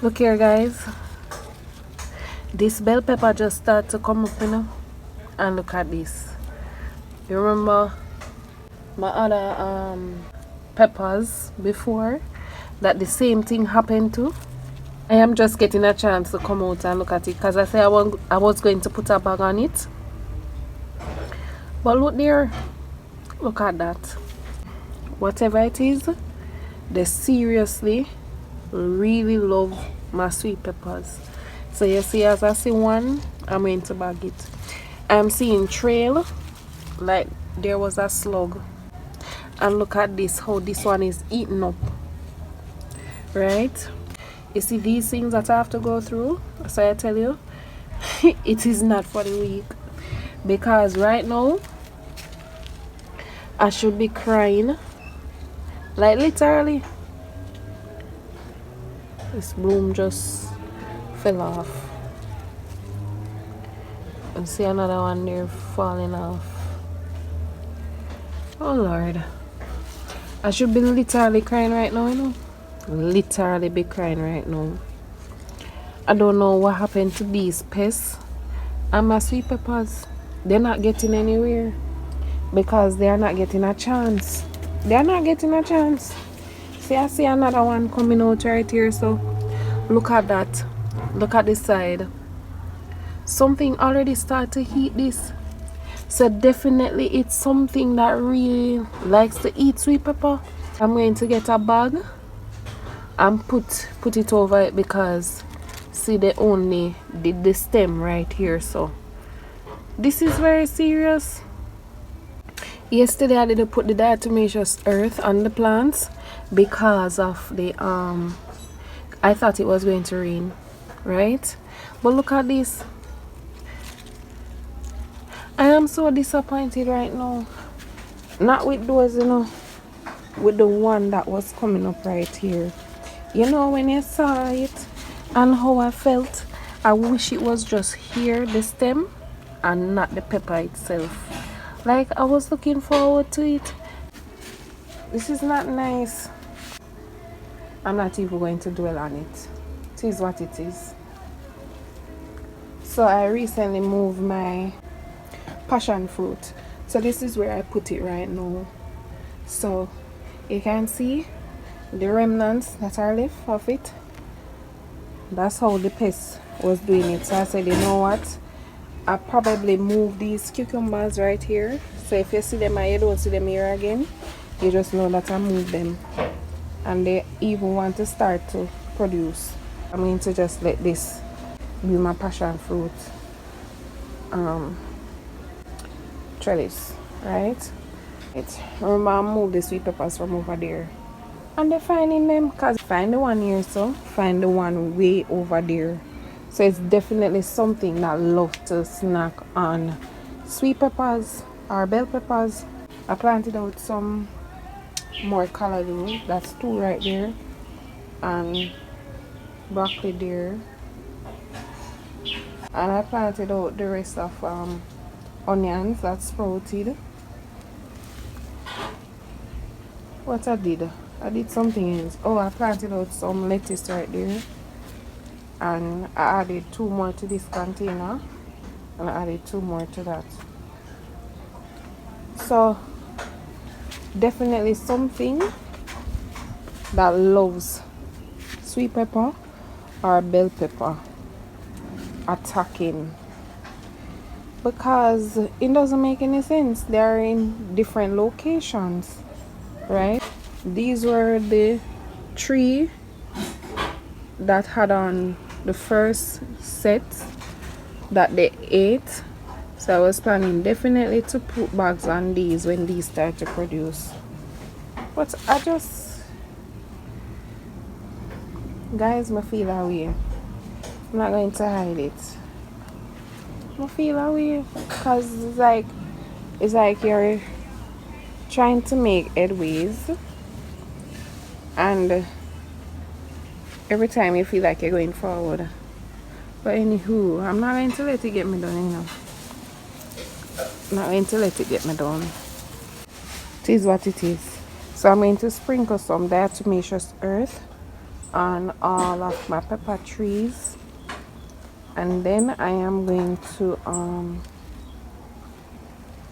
Look here, guys. This bell pepper just started to come up, and look at this. You remember my other peppers before that the same thing happened to? I am just getting a chance to come out and look at it because I said I was going to put a bag on it. But look there. Look at that. Whatever it is, they seriously really love my sweet peppers. So you see, as I see one, I'm going to bag it. I'm seeing trail like there was a slug, and look at this, how this one is eaten up, right? You see these things that I have to go through. So I tell you, it is not for the weak, because right now I should be crying, like literally. This bloom just fell off, and see another one there falling off. Oh Lord, I should be literally crying right now, literally be crying right now. I don't know what happened to these pests and my sweet peppers. They're not getting anywhere because they are not getting a chance. They are not getting a chance. See, I see another one coming out right here. So look at that. Look at this side. Something already started to heat this. So definitely it's something that really likes to eat sweet pepper. I'm going to get a bag and put it over it, because see, they only did the stem right here. So this is very serious. Yesterday I didn't put the diatomaceous earth on the plants because of the I thought it was going to rain, right? But look at this. I am so disappointed right now. Not with those, with the one that was coming up right here. When you saw it and how I felt, I wish it was just here, the stem, and not the pepper itself. Like, I was looking forward to it. This is not nice. I'm not even going to dwell on it. It is what it is. So I recently moved my passion fruit. So this is where I put it right now. So you can see the remnants that are left of it. That's how the pest was doing it. So I said, you know what? I probably move these cucumbers right here. So if you see them and you don't see them here again, you just know that I moved them. And they even want to start to produce. I'm going to just let this be my passion fruit trellis, right? Remember, I moved the sweet peppers from over there, and they're finding them, because find the one here, so find the one way over there. So it's definitely something that loves to snack on sweet peppers or bell peppers. I planted out some more callaloo. That's 2 right there, and broccoli there, and I planted out the rest of onions that sprouted. What I did something else. Oh, I planted out some lettuce right there, and I added 2 more to this container, and I added 2 more to that. So definitely something that loves sweet pepper or bell pepper attacking, because it doesn't make any sense. They are in different locations, right? These were the 3 that had on the first set that they ate. So I was planning definitely to put bags on these when these start to produce. But I just, guys, I feel away. I'm not going to hide it. I feel away because it's like you're trying to make headways, and every time you feel like you're going forward. But anywho, I'm not going to let it get me done, Not going to let it get me down. It is what it is. So I'm going to sprinkle some diatomaceous earth on all of my pepper trees, and then I am going to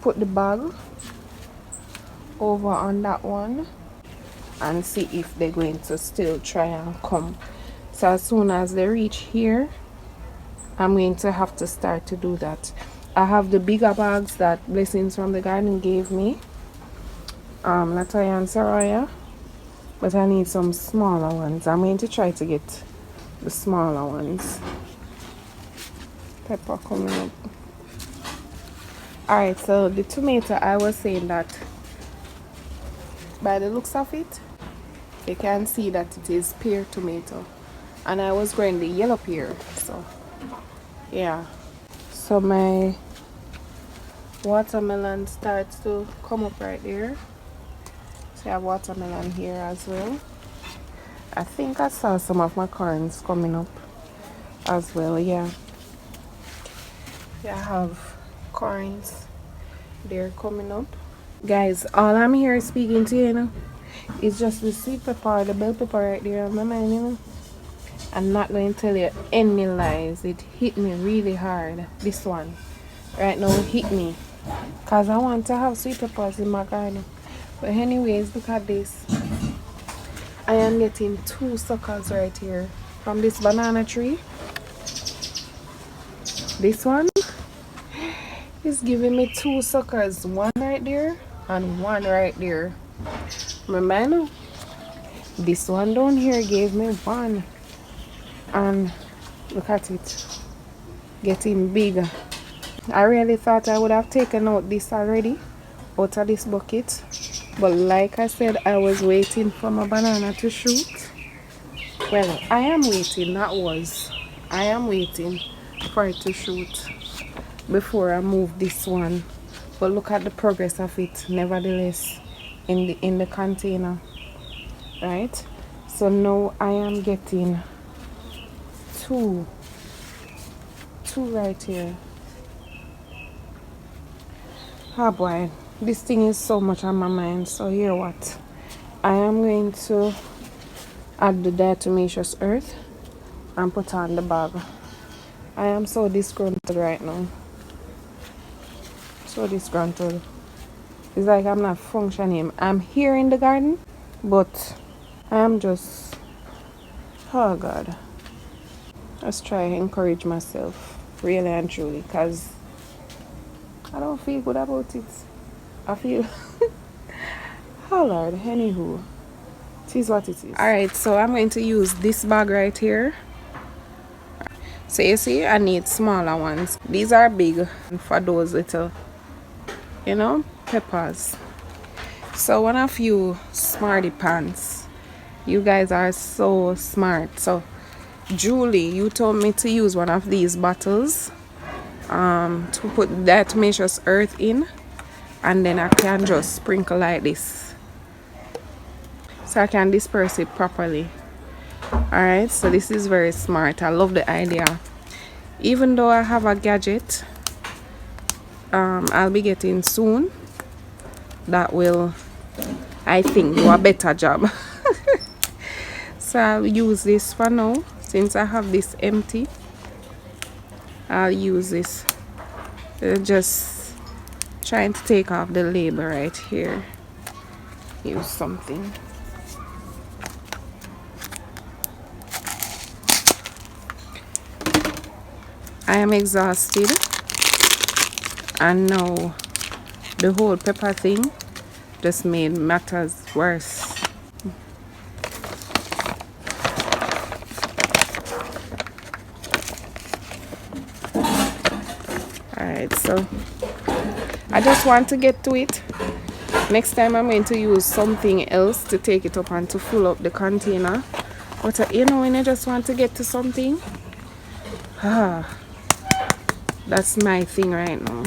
put the bag over on that one and see if they're going to still try and come. So as soon as they reach here, I'm going to have to start to do that. I have the bigger bags that Blessings from the Garden gave me, Latoya and Saraya, but I need some smaller ones. I'm going to try to get the smaller ones. Pepper coming up. Alright, so the tomato, I was saying that by the looks of it, you can see that it is pear tomato, and I was growing the yellow pear. So yeah, so my watermelon starts to come up right there. So I have watermelon here as well. I think I saw some of my corns coming up as well. Yeah, I have corns there coming up. Guys, all I'm here speaking to you, it's just the sweet pepper, the bell pepper right there on my mind, I'm not going to tell you any lies. It hit me really hard. This one right now hit me because I want to have sweet peppers in my garden. But anyways, look at this. I am getting 2 suckers right here from this banana tree. This one is giving me 2 suckers, one right there and one right there. Remember, this one down here gave me 1, and look at it getting bigger. I really thought I would have taken out this already out of this bucket, but like I said, I was waiting for my banana to shoot. Well, I am waiting, I am waiting for it to shoot before I move this one. But look at the progress of it nevertheless in the container, right? So now I am getting 2 right here. Oh boy, this thing is so much on my mind. So here what, I am going to add the diatomaceous earth and put on the bag. I am so disgruntled right now. So disgruntled. It's like I'm not functioning. I'm here in the garden, but I am just, oh God. Let's try and encourage myself, really and truly, because I don't feel good about it. I feel, oh Lord, anywho, it is what it is. Alright, so I'm going to use this bag right here. So you see, I need smaller ones. These are big for those little, peppers. So one of you smarty pants, you guys are so smart. So Julie, you told me to use one of these bottles to put diatomaceous earth in, and then I can just sprinkle like this so I can disperse it properly. Alright, so this is very smart. I love the idea. Even though I have a gadget I'll be getting soon that will, I think, do a better job. So I'll use this for now. Since I have this empty, I'll use this. Just trying to take off the label right here. Use something. I am exhausted, and now the whole pepper thing just made matters worse. Alright, so I just want to get to it. Next time I'm going to use something else to take it up and to fill up the container. But when I just want to get to something, that's my thing right now.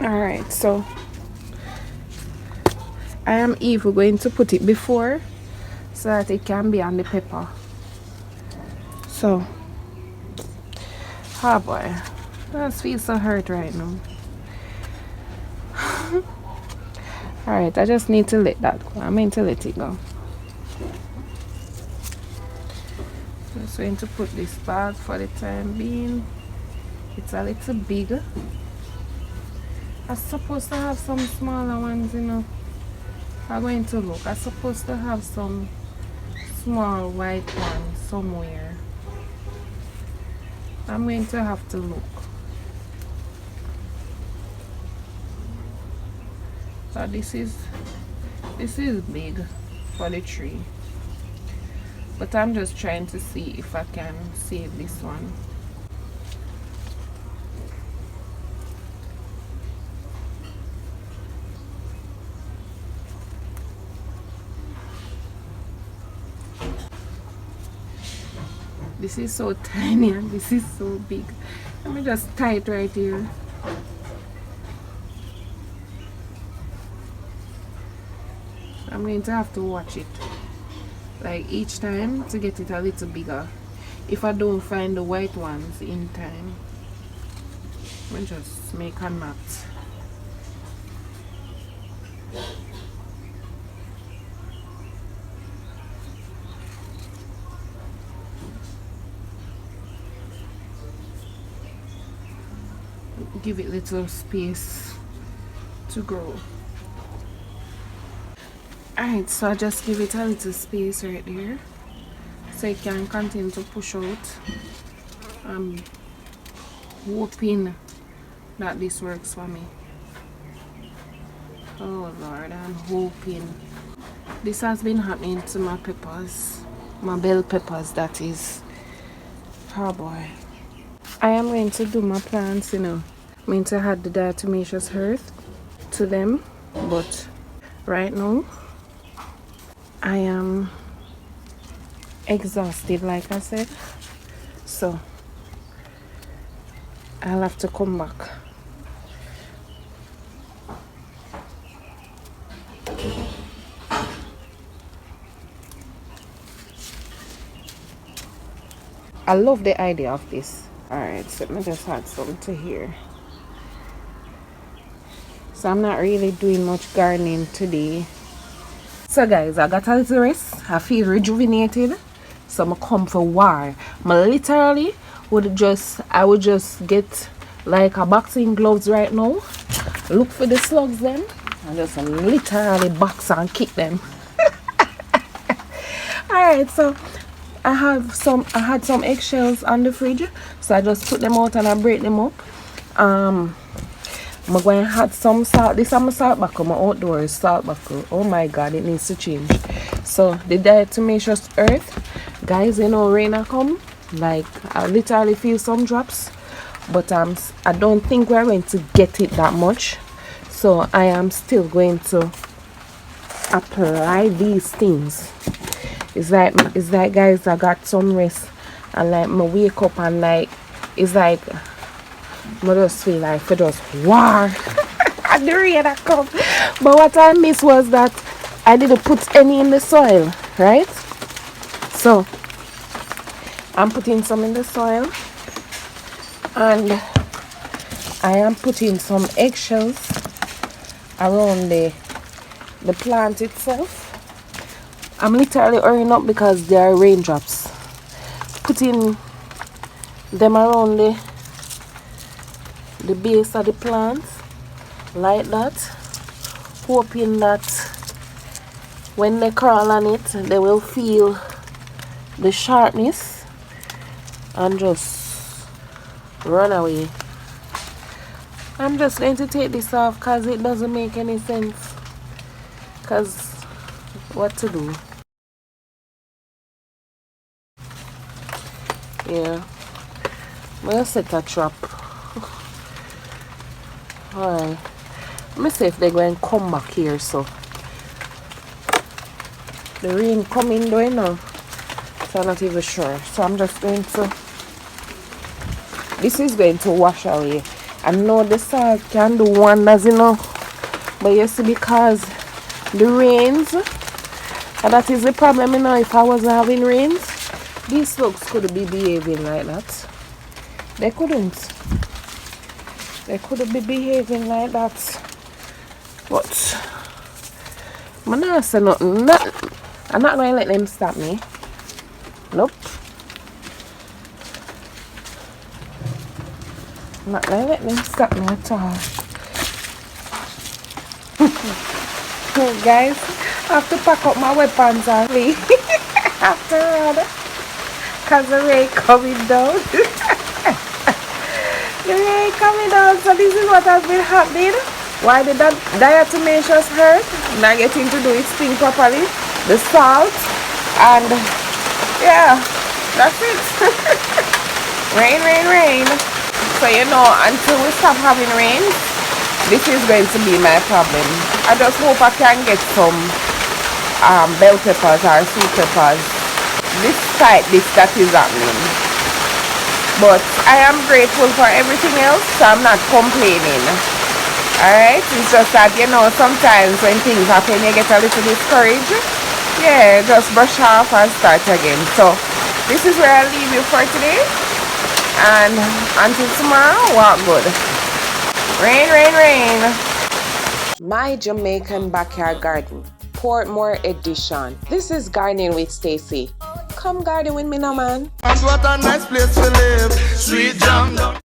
Alright, so I am even going to put it before so that it can be on the pepper. So, oh boy, I just feel so hurt right now. Alright, I just need to let that go. I mean to let it go. Just going to put this back for the time being. It's a little big. I'm supposed to have some smaller ones, you know. I'm going to look. I'm supposed to have some small white ones somewhere. I'm going to have to look. So this is big for the tree. But I'm just trying to see if I can save this one. This is so tiny and this is so big. Let me just tie it right here. I'm going to have to watch it like each time to get it a little bigger if I don't find the white ones in time. Let me just make a knot. Give it little space to grow. Alright, so I just give it a little space right there so it can continue to push out. I'm hoping that this works for me. Oh Lord, I'm hoping. This has been happening to my peppers, my bell peppers, that is. Oh boy. I am going to do my plants, you know. I'm going to add the diatomaceous earth to them, but right now I am exhausted, like I said, so I'll have to come back. I love the idea of this. Alright, so let me just add some to here. So I'm not really doing much gardening today. So guys, I got a little rest. I feel rejuvenated. So I'm come for war. I literally would just get like a boxing gloves right now. Look for the slugs then. And just literally box and kick them. Alright, so I had some eggshells on the fridge. So I just put them out and I break them up. I'm going to add some salt. This is my salt buckle, my outdoors salt buckle. Oh my god, it needs to change. So the diatomaceous earth, guys, you know, rain a come. Like I literally feel some drops, but I don't think we're going to get it that much. So I am still going to apply these things. It's like guys, I got some rest and like my wake up and like it's like I just feel like for just war and the rain that come. But what I missed was that I didn't put any in the soil, right? So I'm putting some in the soil and I am putting some eggshells around the plant itself. I'm literally hurrying up because there are raindrops. Putting them around the base of the plant like that, hoping that when they crawl on it they will feel the sharpness and just run away. I'm just going to take this off because it doesn't make any sense, because what to do. Yeah, I'm gonna set a trap. Alright, let me see if they're going to come back here. So the rain coming though, you know, so I'm not even sure. So I'm just going to, this is going to wash away. I know the salt can do wonders, you know, but you see, because the rains, and that is the problem, you know. If I wasn't having rains, these slugs could be behaving like that. They couldn't. They could be behaving like that. But I'm not saying nothing. I'm not going to let them stop me. Nope. I'm not going to let them stop me at all. Guys, I have to pack up my weapons and flee. After all, because the rain coming down. The rain coming down, so this is what has been happening. Why did that diatomaceous hurt? Not getting to do its thing properly. The salt, and yeah, that's it. Rain, rain, rain. So you know, until we stop having rain, this is going to be my problem. I just hope I can get some bell peppers or sweet peppers despite this that is happening. But I am grateful for everything else, so I'm not complaining. Alright, it's just that, you know, sometimes when things happen you get a little discouraged. Yeah, just brush off and start again. So this is where I leave you for today, and until tomorrow, walk good. Rain, rain, rain. My Jamaican Backyard Garden, Portmore edition. This is Gardening with Stacey. Come garden with me now, man. And what a nice place to live. Sweet jam.